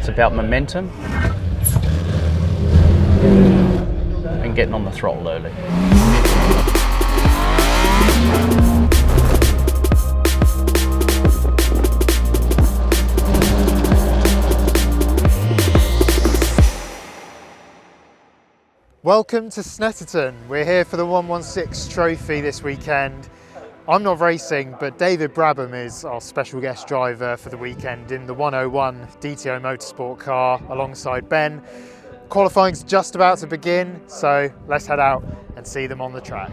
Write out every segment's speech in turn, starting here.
It's about momentum and getting on the throttle early. Welcome to Snetterton. We're here for the 116 trophy this weekend. I'm not racing, but David Brabham is our special guest driver for the weekend in the 101 DTO Motorsport car alongside Ben. Qualifying's just about to begin, so let's head out and see them on the track.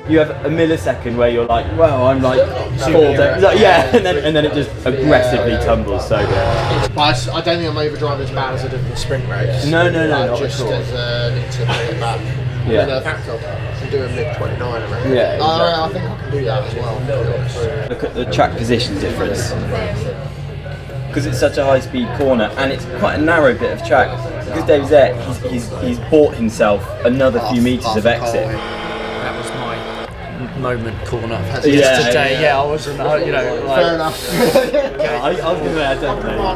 You have a millisecond where you're like, well, I'm like pulled out. Yeah, and then it just aggressively tumbles. So But I don't think I'm overdriving as bad as I did in the sprint race. No, not just at all. as need to bring it back. Yeah. And in fact, I can do a mid 29. I reckon. Yeah, exactly. I think I can do that as well. Look at the track position difference. Because it's such a high-speed corner and it's quite a narrow bit of track. Because Dave's there, he's bought himself another few metres of exit. That was my moment corner Yeah, today. yeah. I wasn't, like... Fair enough. I was going to say, I don't know.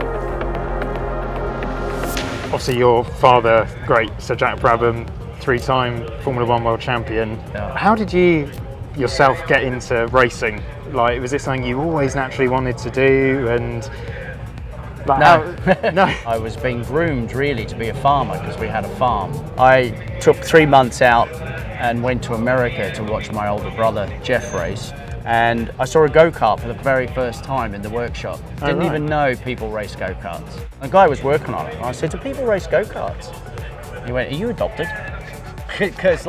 Obviously your father, great Sir Jack Brabham, three-time Formula One world champion. Yeah. How did you yourself get into racing? Like, was it something you always naturally wanted to do? And No. No. I was being groomed really to be a farmer because we had a farm. I took 3 months out and went to America to watch my older brother Jeff race, and I saw a go-kart for the very first time in the workshop. Didn't even know people race go-karts. A guy was working on it and I said, do people race go-karts? He went, are you adopted? Because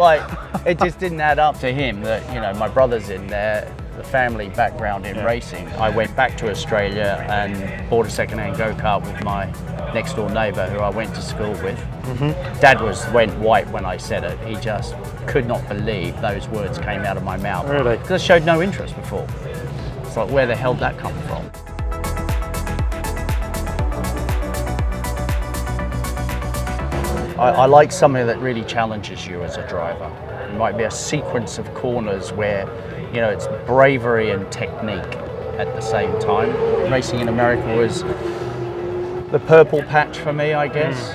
it just didn't add up to him that my brother's in there, the family background in racing. I went back to Australia and bought a second-hand go-kart with my next door neighbour who I went to school with. Dad went white when I said it. He just could not believe those words came out of my mouth. Really? Because I showed no interest before. It's like, where the hell did that come from? I like something that really challenges you as a driver. It might be a sequence of corners where it's bravery and technique at the same time. Racing in America was the purple patch for me, I guess.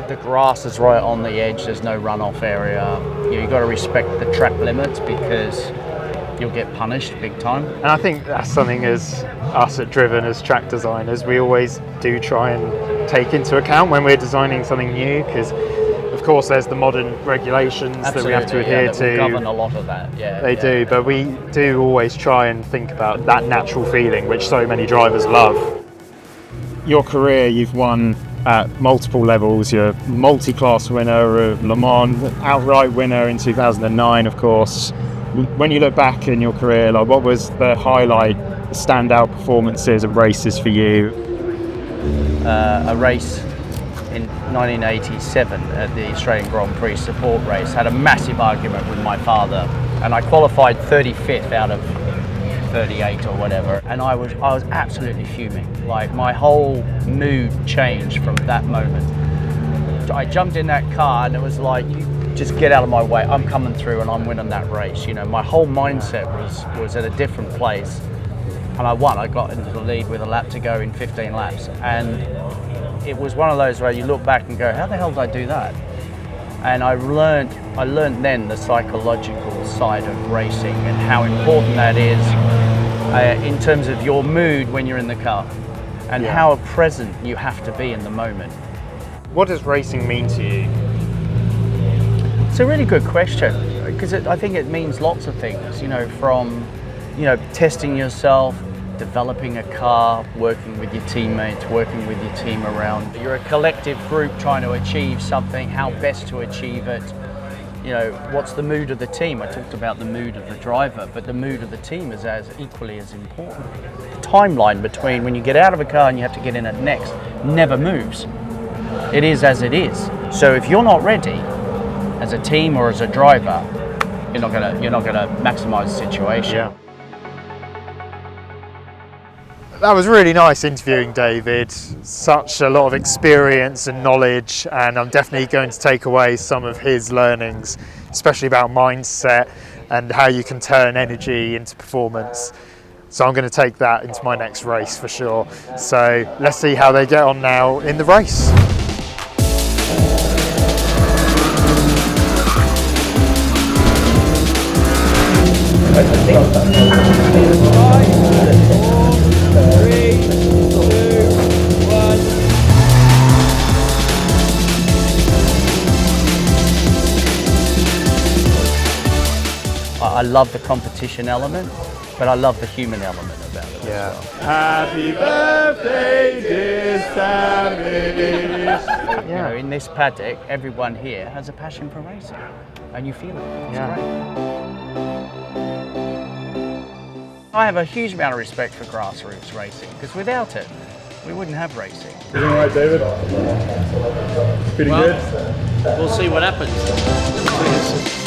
The grass is right on the edge, there's no runoff area. You've got to respect the track limits because you'll get punished big time. And I think that's something as us at Driven, as track designers, we always do try and take into account when we're designing something new, because of course there's the modern regulations that we have to adhere to. They govern a lot of that, They do, but we do always try and think about that natural feeling which so many drivers love. Your career, you've won at multiple levels. You're a multi-class winner of Le Mans, outright winner in 2009, of course. When you look back in your career, what was the highlight, the standout performances of races for you? A race in 1987 at the Australian Grand Prix support race. Had a massive argument with my father, and I qualified 35th out of 38 or whatever, and I was absolutely fuming. Like, my whole mood changed from that moment. I jumped in that car and it was like, you just get out of my way, I'm coming through and I'm winning that race. My whole mindset was at a different place, and I won. I got into the lead with a lap to go in 15 laps, and it was one of those where you look back and go, how the hell did I do that? And I learned then the psychological side of racing and how important that is in terms of your mood when you're in the car, and how present you have to be in the moment. What does racing mean to you? It's a really good question, because I think it means lots of things, from testing yourself, developing a car, working with your teammates, working with your team around. You're a collective group trying to achieve something, how best to achieve it. What's the mood of the team? I talked about the mood of the driver, but the mood of the team is equally as important. The timeline between when you get out of a car and you have to get in at next never moves. It is as it is. So if you're not ready as a team or as a driver, you're not gonna maximise the situation. That was really nice interviewing David. Such a lot of experience and knowledge, and I'm definitely going to take away some of his learnings, especially about mindset and how you can turn energy into performance. So I'm going to take that into my next race for sure. So let's see how they get on now in the race. I love the competition element, but I love the human element about it as well. Happy birthday, dear Sammy. You know, in this paddock, everyone here has a passion for racing, and you feel it. It's great. I have a huge amount of respect for grassroots racing, because without it, we wouldn't have racing. Doing all right, David? Pretty good? We'll see what happens.